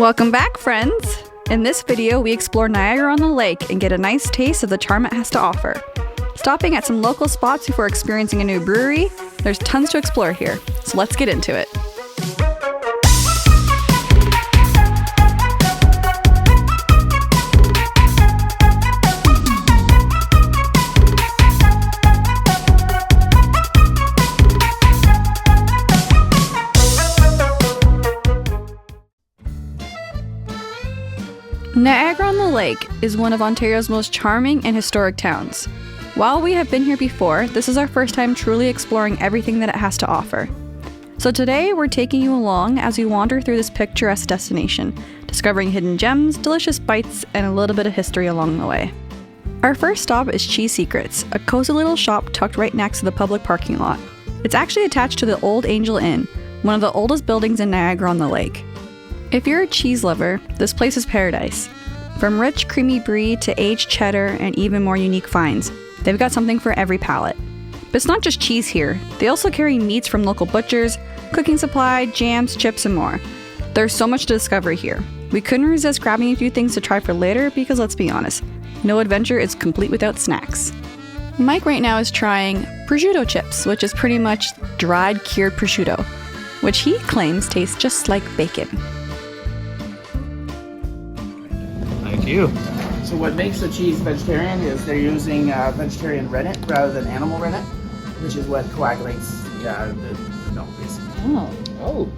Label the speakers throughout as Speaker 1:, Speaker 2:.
Speaker 1: Welcome back, friends! In this video, we explore Niagara-on-the-Lake and get a nice taste of the charm it has to offer. Stopping at some local spots before experiencing a new brewery, there's tons to explore here, so let's get into it. Niagara-on-the-Lake is one of Ontario's most charming and historic towns. While we have been here before, this is our first time truly exploring everything that it has to offer. So today we're taking you along as we wander through this picturesque destination, discovering hidden gems, delicious bites, and a little bit of history along the way. Our first stop is Cheese Secrets, a cozy little shop tucked right next to the public parking lot. It's actually attached to the Old Angel Inn, one of the oldest buildings in Niagara-on-the-Lake. If you're a cheese lover, this place is paradise. From rich, creamy brie to aged cheddar and even more unique finds, they've got something for every palate. But it's not just cheese here. They also carry meats from local butchers, cooking supply, jams, chips, and more. There's so much to discover here. We couldn't resist grabbing a few things to try for later because let's be honest, no adventure is complete without snacks. Mike right now is trying prosciutto chips, which is pretty much dried cured prosciutto, which he claims tastes just like bacon.
Speaker 2: Thank you.
Speaker 3: So what makes the cheese vegetarian is they're using vegetarian rennet rather than animal rennet, which is what coagulates the milk, basically.
Speaker 1: Oh.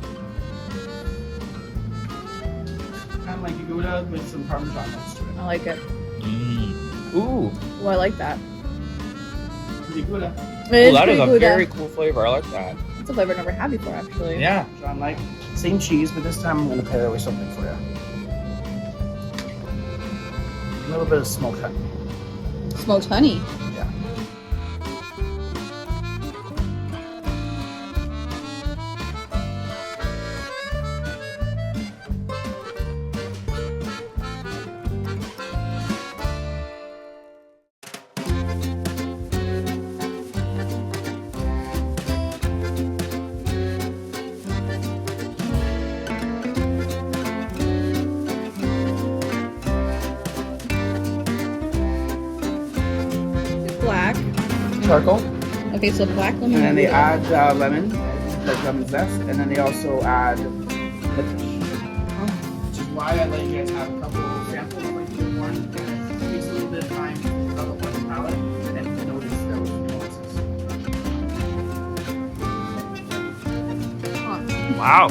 Speaker 3: Kind of like a Gouda with some Parmesan next to it.
Speaker 1: I like it.
Speaker 2: Ooh.
Speaker 1: Oh, I like that.
Speaker 3: Pretty Gouda.
Speaker 2: That is a very cool flavor. I like that.
Speaker 1: That's a flavor I've never had before, actually.
Speaker 2: Yeah.
Speaker 3: John, like same cheese, but this time I'm going to pair it with something for you. A little bit of smoked honey.
Speaker 1: Smoked honey.
Speaker 3: Yeah.
Speaker 1: Black.
Speaker 3: Charcoal.
Speaker 1: Okay, so black lemon.
Speaker 3: And then they add lemon, like lemon zest, and then they also add licorice. Which is why I let you guys have a couple of samples like you more. It takes a little bit of time to develop on the palate and to notice those nuances.
Speaker 2: Wow.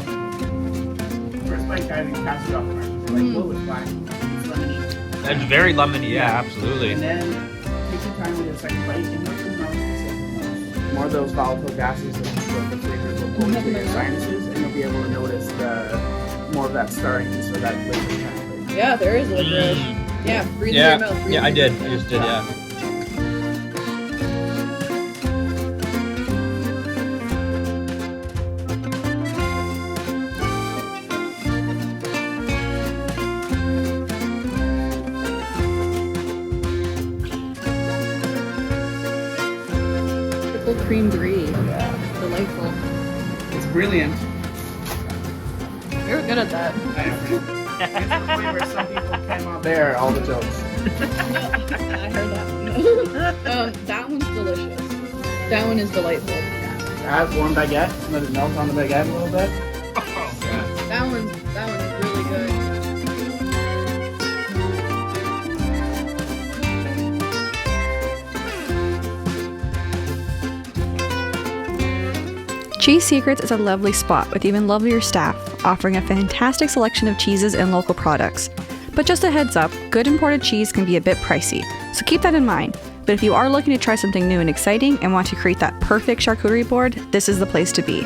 Speaker 3: First bite kind of catch you off guard. You're like, whoa, it's black. It's lemony.
Speaker 2: It's very lemony. Yeah, absolutely.
Speaker 3: And then take your time with your second bite and let them melt more of those volatile gases that absorb the flavors will go into your sinuses, and you'll be able to notice more of that starting, so that flavor kind of flavor.
Speaker 1: Yeah, there is licorice. Yeah, breathe in your mouth.
Speaker 2: Yeah, I did. I just did, yeah.
Speaker 1: Cream brie. Yeah. Delightful.
Speaker 3: It's brilliant.
Speaker 1: You're good at that.
Speaker 3: I know. It's the flavor some people cannot bear all the jokes.
Speaker 1: I heard that. That one's delicious. That one is delightful.
Speaker 3: Add one baguette, let it melt on the baguette a little bit.
Speaker 2: Oh, yeah.
Speaker 1: That one is really good. Cheese Secrets is a lovely spot with even lovelier staff, offering a fantastic selection of cheeses and local products. But just a heads up, good imported cheese can be a bit pricey, so keep that in mind. But if you are looking to try something new and exciting and want to create that perfect charcuterie board, this is the place to be.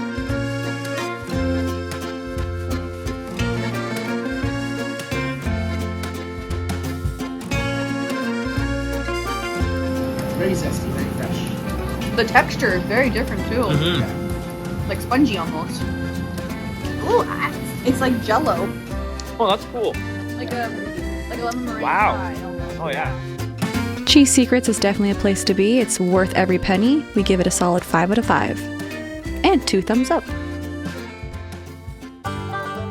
Speaker 3: Very zesty, very fresh.
Speaker 1: The texture is very different too.
Speaker 2: Mm-hmm.
Speaker 1: Like spongy almost. Ooh, it's like Jello.
Speaker 2: Oh, that's cool.
Speaker 1: Like a lemon meringue
Speaker 2: Wow.
Speaker 1: pie almost.
Speaker 2: Oh, yeah.
Speaker 1: Cheese Secrets is definitely a place to be. It's worth every penny. We give it a solid 5 out of 5. And 2 thumbs up.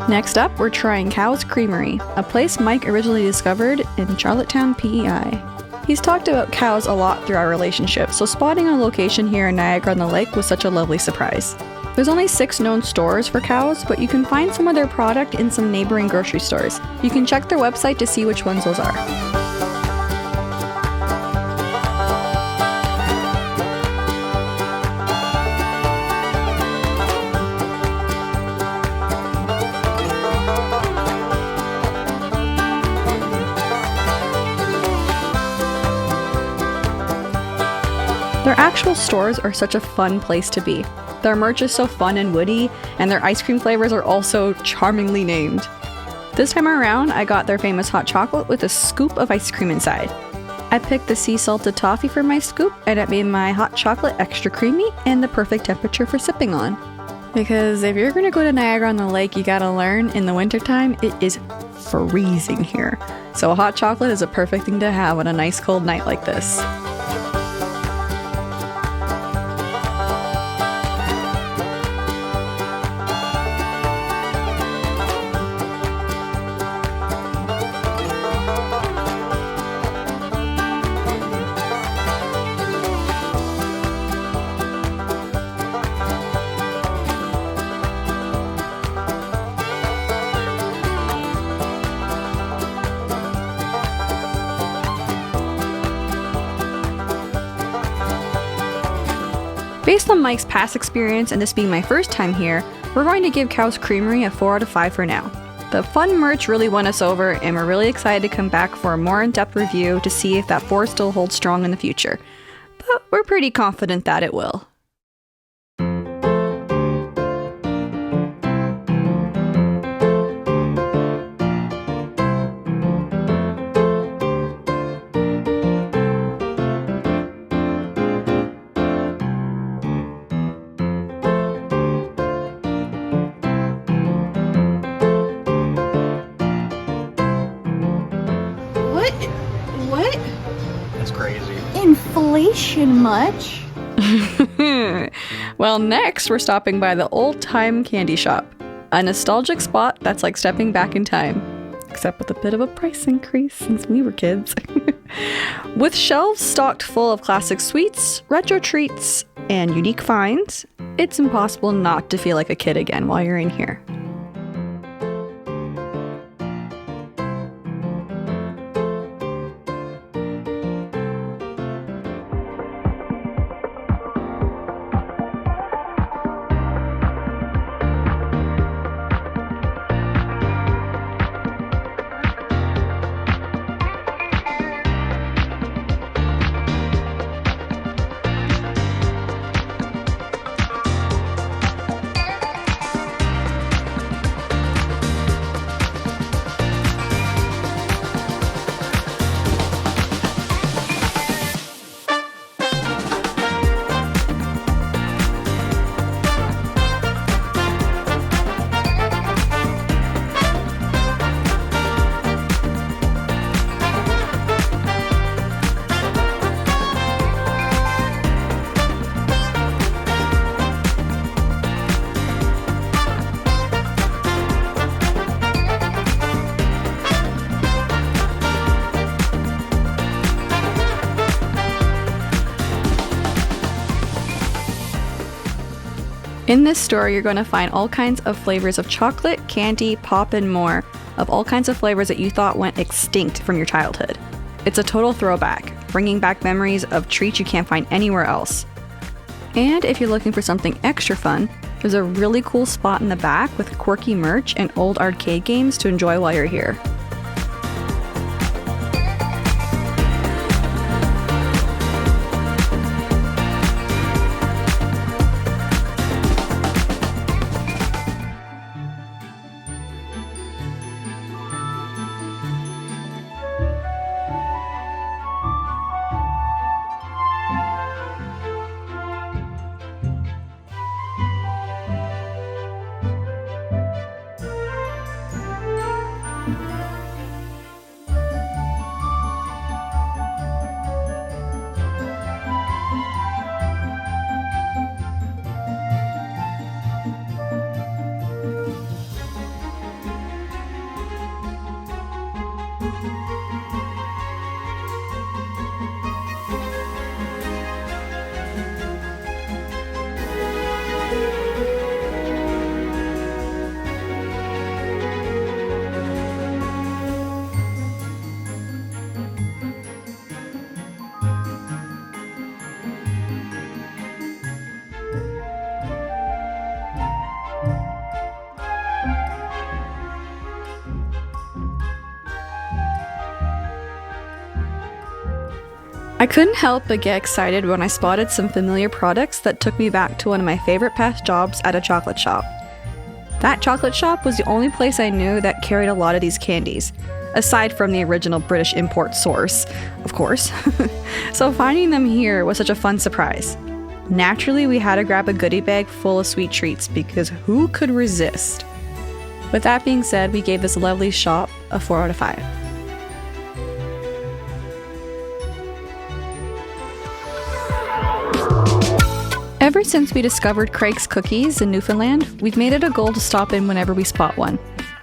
Speaker 1: Next up, we're trying Cow's Creamery, a place Mike originally discovered in Charlottetown, PEI. He's talked about cows a lot through our relationship, so spotting a location here in Niagara-on-the-Lake was such a lovely surprise. There's only 6 known stores for cows, but you can find some of their product in some neighboring grocery stores. You can check their website to see which ones those are. Their actual stores are such a fun place to be. Their merch is so fun and woody, and their ice cream flavors are also charmingly named. This time around, I got their famous hot chocolate with a scoop of ice cream inside. I picked the sea salted toffee for my scoop, and it made my hot chocolate extra creamy and the perfect temperature for sipping on. Because if you're gonna go to Niagara-on-the-Lake, you gotta learn, in the wintertime, it is freezing here. So a hot chocolate is a perfect thing to have on a nice cold night like this. Based on Mike's past experience and this being my first time here, we're going to give Cow's Creamery a 4 out of 5 for now. The fun merch really won us over, and we're really excited to come back for a more in-depth review to see if that 4 still holds strong in the future. But we're pretty confident that it will. What?
Speaker 2: That's crazy.
Speaker 1: Inflation much? Well, next we're stopping by the Old Time Candy Shop, a nostalgic spot that's like stepping back in time, except with a bit of a price increase since we were kids. With shelves stocked full of classic sweets, retro treats, and unique finds, it's impossible not to feel like a kid again while you're in here. In this store, you're going to find all kinds of flavors of chocolate, candy, pop, and more, of all kinds of flavors that you thought went extinct from your childhood. It's a total throwback, bringing back memories of treats you can't find anywhere else. And if you're looking for something extra fun, there's a really cool spot in the back with quirky merch and old arcade games to enjoy while you're here. I couldn't help but get excited when I spotted some familiar products that took me back to one of my favorite past jobs at a chocolate shop. That chocolate shop was the only place I knew that carried a lot of these candies, aside from the original British import source, of course. So finding them here was such a fun surprise. Naturally, we had to grab a goodie bag full of sweet treats because who could resist? With that being said, we gave this lovely shop a 4 out of 5. Ever since we discovered Craig's Cookies in Newfoundland, we've made it a goal to stop in whenever we spot one.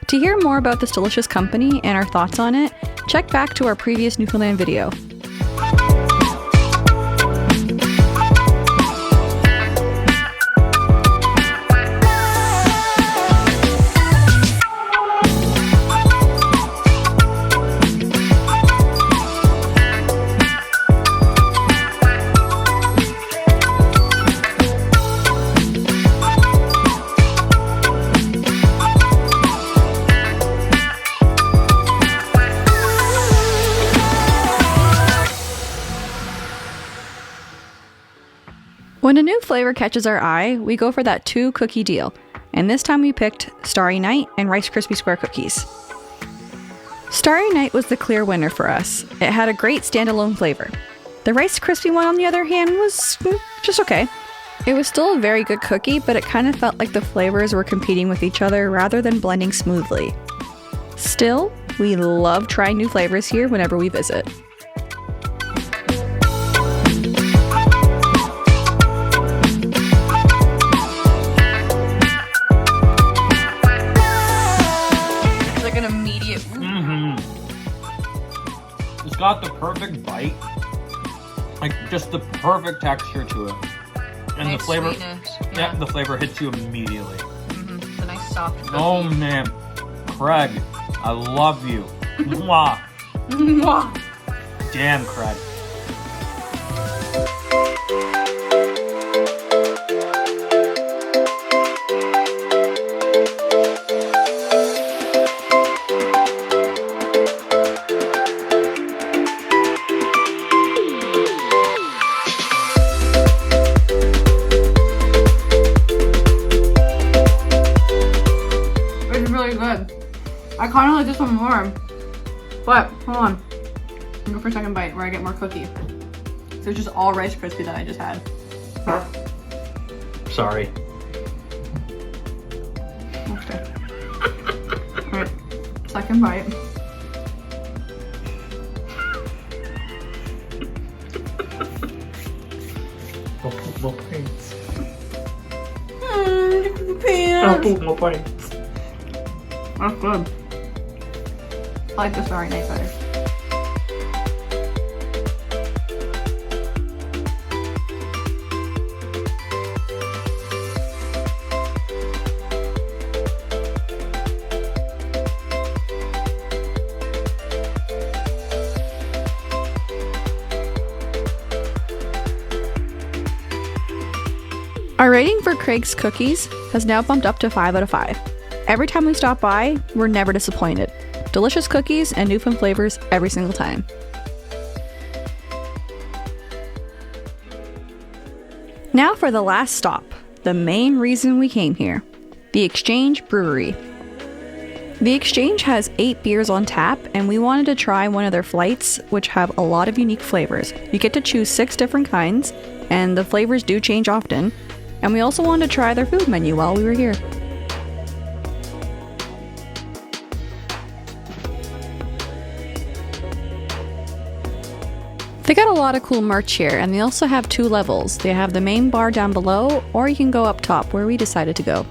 Speaker 1: To hear more about this delicious company and our thoughts on it, check back to our previous Newfoundland video. When a new flavor catches our eye, we go for that 2-cookie deal, and this time we picked Starry Night and Rice Krispie Square cookies. Starry Night was the clear winner for us. It had a great standalone flavor. The Rice Krispie one, on the other hand, was just okay. It was still a very good cookie, but it kind of felt like the flavors were competing with each other rather than blending smoothly. Still, we love trying new flavors here whenever we visit.
Speaker 2: It's got the perfect bite, like just the perfect texture to it, and nice the flavor. Yeah, the flavor hits you immediately.
Speaker 1: It's a nice soft cookie.
Speaker 2: Oh man, Craig, I love you. Mwah.
Speaker 1: Mwah.
Speaker 2: Damn, Craig.
Speaker 1: I kind of like this one more, but hold on. I'll go for a second bite where I get more cookie. So it's just all Rice Krispie that I just had.
Speaker 2: Sorry.
Speaker 1: Okay. Alright, second bite.
Speaker 2: No points.
Speaker 1: No
Speaker 2: points.
Speaker 1: That's good. I like the Starry Night better. Our rating for Craig's Cookies has now bumped up to 5 out of 5. Every time we stop by, we're never disappointed. Delicious cookies and Newfound flavors every single time. Now for the last stop, the main reason we came here, the Exchange Brewery. The Exchange has 8 beers on tap, and we wanted to try one of their flights, which have a lot of unique flavors. You get to choose 6 different kinds, and the flavors do change often. And we also wanted to try their food menu while we were here. They got a lot of cool merch here, and they also have 2 levels. They have the main bar down below, or you can go up top where we decided to go.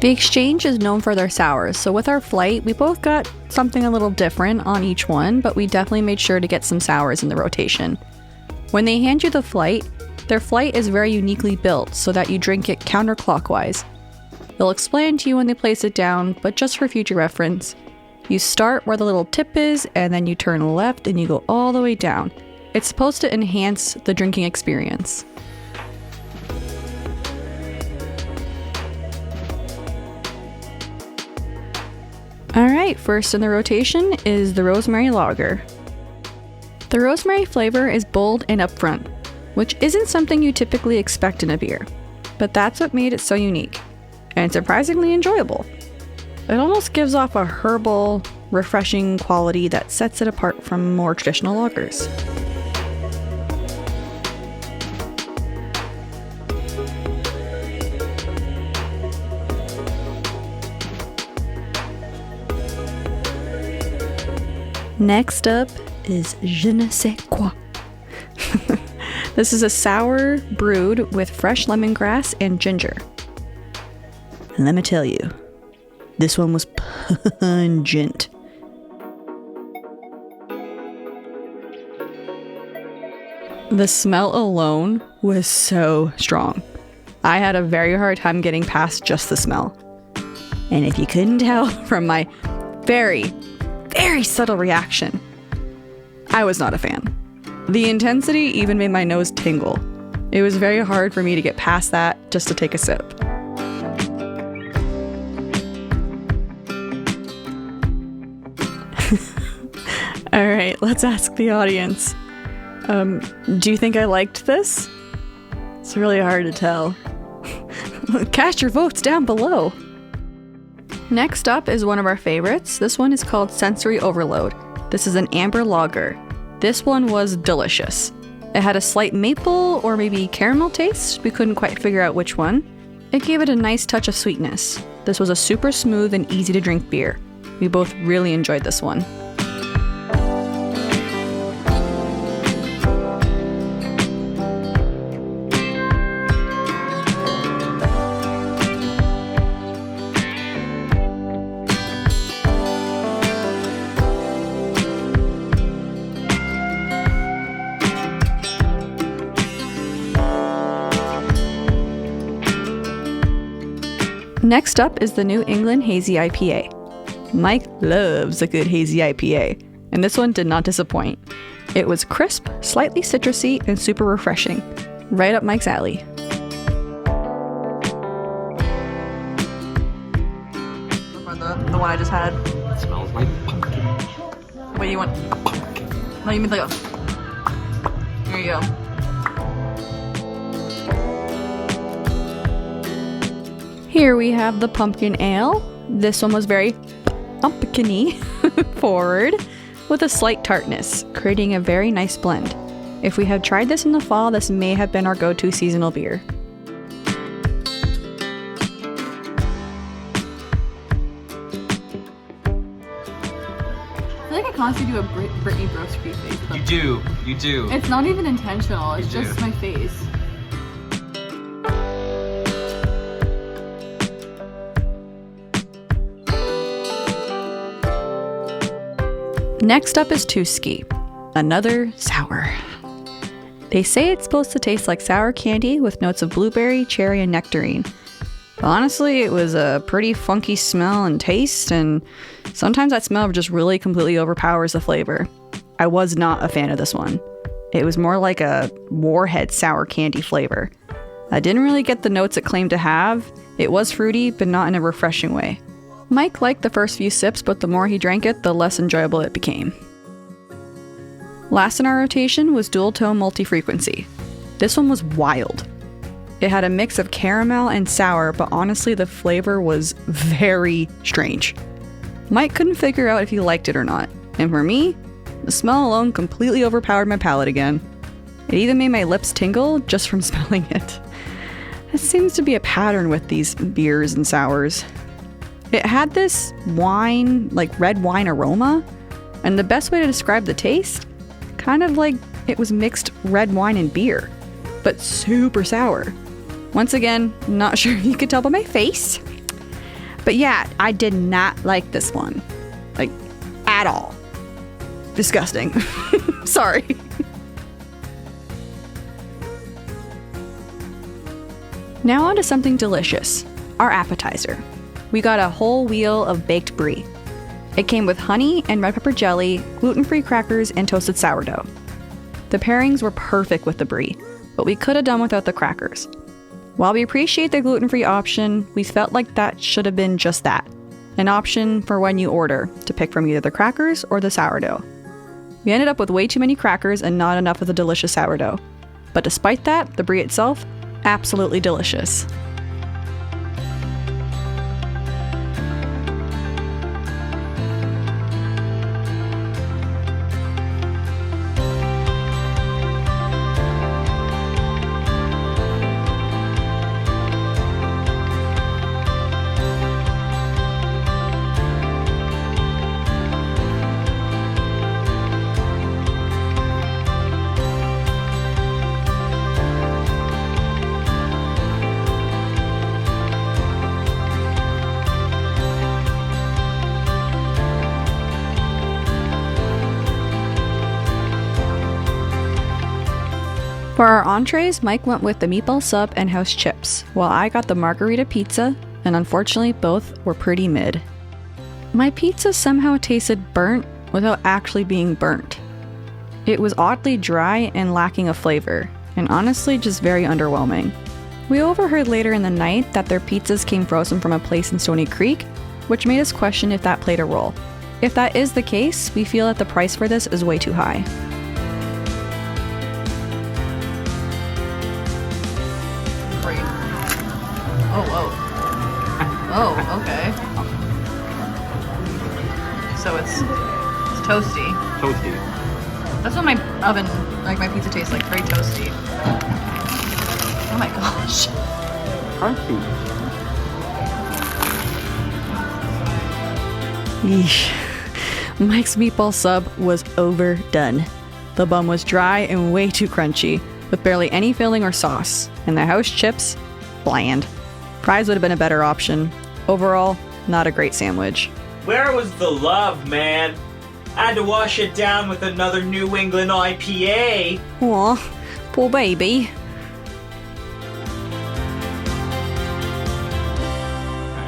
Speaker 1: The Exchange is known for their sours, so with our flight, we both got something a little different on each one, but we definitely made sure to get some sours in the rotation. When they hand you the flight, their flight is very uniquely built so that you drink it counterclockwise. They'll explain to you when they place it down, but just for future reference, You start where the little tip is, and then you turn left and you go all the way down. It's supposed to enhance the drinking experience. Alright, first in the rotation is the Rosemary Lager. The rosemary flavor is bold and upfront, which isn't something you typically expect in a beer, but that's what made it so unique, and surprisingly enjoyable. It almost gives off a herbal, refreshing quality that sets it apart from more traditional lagers. Next up is Je ne sais quoi. This is a sour brewed with fresh lemongrass and ginger. And let me tell you, this one was pungent. The smell alone was so strong. I had a very hard time getting past just the smell. And if you couldn't tell from my very subtle reaction, I was not a fan. The intensity even made my nose tingle. It was very hard for me to get past that just to take a sip. Alright, let's ask the audience. Do you think I liked this? It's really hard to tell. Cast your votes down below. Next up is one of our favorites. This one is called Sensory Overload. This is an amber lager. This one was delicious. It had a slight maple or maybe caramel taste. We couldn't quite figure out which one. It gave it a nice touch of sweetness. This was a super smooth and easy to drink beer. We both really enjoyed this one. Next up is the New England Hazy IPA. Mike loves a good hazy IPA, and this one did not disappoint. It was crisp, slightly citrusy, and super refreshing. Right up Mike's alley. The one I just had.
Speaker 2: It smells like pumpkin.
Speaker 1: What do you want? No, you mean like Here you go. Here we have the pumpkin ale. This one was very pumpkin-y forward with a slight tartness, creating a very nice blend. If we had tried this in the fall, this may have been our go-to seasonal beer. I feel like I constantly do a Brittany Broski face.
Speaker 2: You do.
Speaker 1: It's not even intentional, it's just my face. Next up is Tuski, another sour. They say it's supposed to taste like sour candy with notes of blueberry, cherry, and nectarine. But honestly, it was a pretty funky smell and taste, and sometimes that smell just really completely overpowers the flavor. I was not a fan of this one. It was more like a warhead sour candy flavor. I didn't really get the notes it claimed to have. It was fruity, but not in a refreshing way. Mike liked the first few sips, but the more he drank it, the less enjoyable it became. Last in our rotation was Dual Tone Multi-Frequency. This one was wild. It had a mix of caramel and sour, but honestly the flavor was very strange. Mike couldn't figure out if he liked it or not, and for me, the smell alone completely overpowered my palate again. It even made my lips tingle just from smelling it. It seems to be a pattern with these beers and sours. It had this wine, like red wine aroma, and the best way to describe the taste, kind of like it was mixed red wine and beer, but super sour. Once again, not sure if you could tell by my face, but yeah, I did not like this one, like at all. Disgusting. Sorry. Now on to something delicious, our appetizer. We got a whole wheel of baked brie. It came with honey and red pepper jelly, gluten-free crackers, and toasted sourdough. The pairings were perfect with the brie, but we could have done without the crackers. While we appreciate the gluten-free option, we felt like that should have been just that, an option for when you order, to pick from either the crackers or the sourdough. We ended up with way too many crackers and not enough of the delicious sourdough. But despite that, the brie itself, absolutely delicious. For our entrees, Mike went with the meatball sub and house chips, while I got the margarita pizza, and unfortunately both were pretty mid. My pizza somehow tasted burnt without actually being burnt. It was oddly dry and lacking of flavor, and honestly just very underwhelming. We overheard later in the night that their pizzas came frozen from a place in Stony Creek, which made us question if that played a role. If that is the case, we feel that the price for this is way too high.
Speaker 4: Oh, whoa. Oh, okay. So it's toasty.
Speaker 2: Toasty.
Speaker 4: That's what my oven, like my pizza tastes like, very toasty. Oh my gosh.
Speaker 2: Crunchy.
Speaker 1: Yeesh. Mike's meatball sub was overdone. The bun was dry and way too crunchy, with barely any filling or sauce, and the house chips, bland. Fries would have been a better option. Overall, not a great sandwich.
Speaker 5: Where was the love, man? I had to wash it down with another New England IPA.
Speaker 1: Aw, poor baby.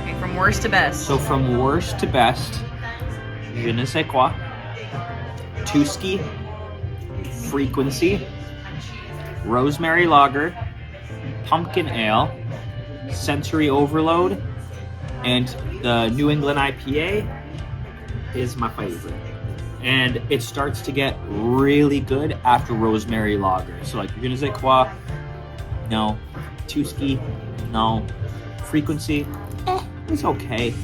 Speaker 4: Okay, from worst to best.
Speaker 2: So from worst to best, je ne sais quoi, Tuski, Frequency, Rosemary Lager, Pumpkin Ale, Sensory Overload, and the New England IPA is my favorite. And it starts to get really good after Rosemary Lager. So like je ne sais quoi, no. Tuski, no. Frequency, it's okay.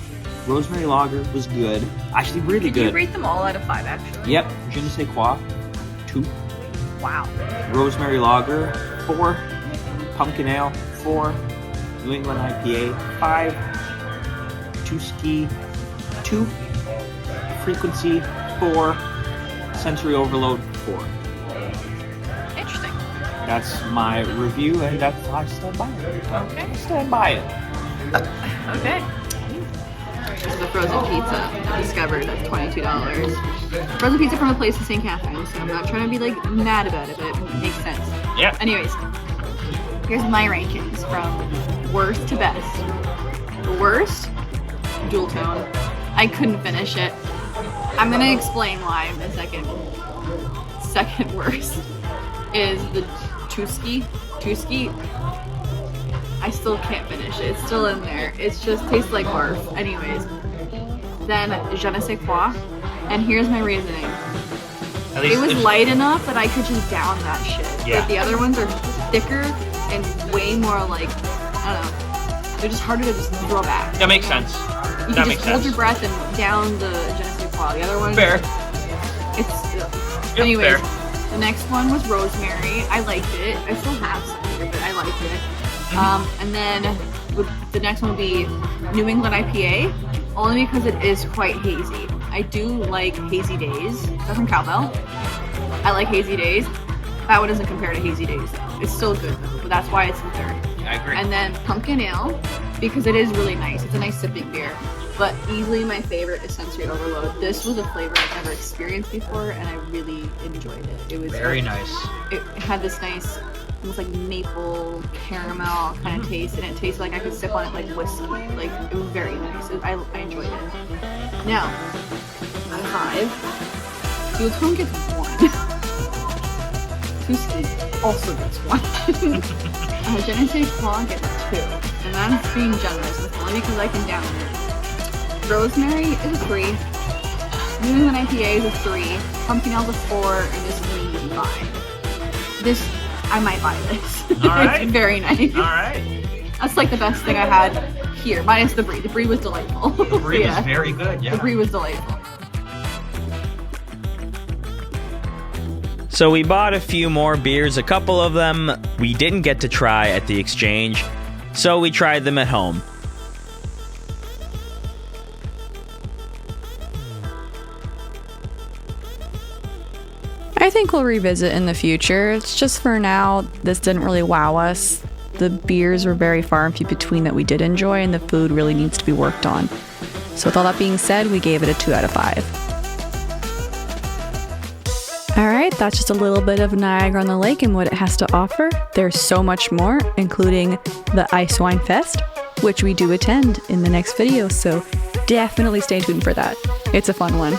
Speaker 2: Rosemary Lager was good. Actually really
Speaker 4: Did you
Speaker 2: good.
Speaker 4: rate them all out of 5, actually?
Speaker 2: Yep, je ne sais quoi, 2.
Speaker 4: Wow.
Speaker 2: Rosemary Lager, 4. Pumpkin Ale, 4. New England IPA, 5. Tuski, 2. Frequency, 4. Sensory Overload, 4.
Speaker 4: Interesting.
Speaker 2: That's my review, and that's I stand by it.
Speaker 4: Okay.
Speaker 2: I stand by it.
Speaker 4: Okay. This is a frozen pizza I discovered that's $22. Frozen pizza from a place in St. Catharines, so I'm not trying to be like mad about it, but it makes sense.
Speaker 2: Yeah.
Speaker 4: Anyways, here's my rankings from worst to best. The worst, dual tone. I couldn't finish it. I'm gonna explain why in a second. Second worst is the Tuski. I still can't finish it. It's still in there. It just tastes like barf. Anyways. Then je ne sais quoi. And here's my reasoning. It was light enough that I could just down that shit.
Speaker 2: Yeah.
Speaker 4: But the other ones are thicker and way more like, I don't know. They're just harder to just throw back.
Speaker 2: That makes sense.
Speaker 4: You
Speaker 2: That
Speaker 4: can
Speaker 2: makes
Speaker 4: just hold
Speaker 2: sense.
Speaker 4: your breath and down the je ne sais quoi. The other one,
Speaker 2: Fair.
Speaker 4: it's
Speaker 2: Yep,
Speaker 4: anyways.
Speaker 2: fair.
Speaker 4: The next one was rosemary. I liked it. I still have some here, but I liked it. And then the next one would be New England IPA, only because it is quite hazy. I do like hazy days. That's from Cowbell. I like hazy days. That one doesn't compare to hazy days. It's still good though, but that's why it's in third.
Speaker 2: I agree.
Speaker 4: And then pumpkin ale, because it is really nice. It's a nice sipping beer. But easily my favorite is Sensory Overload. This was a flavor I've never experienced before, and I really enjoyed it. It was
Speaker 2: Very nice.
Speaker 4: It had this nice, almost like maple caramel kind of taste, and it tasted like I could sip on it like whiskey. Like, it was very nice. I enjoyed it. Now, 5. Duotone gets 1. Tuski also gets 1. Je ne sais quoi gets 2. And that's being generous. It's only because I can down it. Rosemary is a 3. New England IPA is a 3. Pumpkin Ale is a 4. And this is a 5. This, I might buy this.
Speaker 5: All right.
Speaker 4: It's very nice.
Speaker 5: All right.
Speaker 4: That's like the best thing I had here, minus the brie. The brie was delightful.
Speaker 5: The brie
Speaker 4: Yeah.
Speaker 5: was very good,
Speaker 4: The
Speaker 5: yeah.
Speaker 4: brie was delightful.
Speaker 6: So we bought a few more beers. A couple of them we didn't get to try at the Exchange, so we tried them at home.
Speaker 1: I think we'll revisit in the future. It's just for now, this didn't really wow us. The beers were very far and few between that we did enjoy, and the food really needs to be worked on. So with all that being said, we gave it a 2 out of 5. Alright, that's just a little bit of Niagara-on-the-Lake and what it has to offer. There's so much more, including the Ice Wine Fest, which we do attend in the next video, so definitely stay tuned for that. It's a fun one.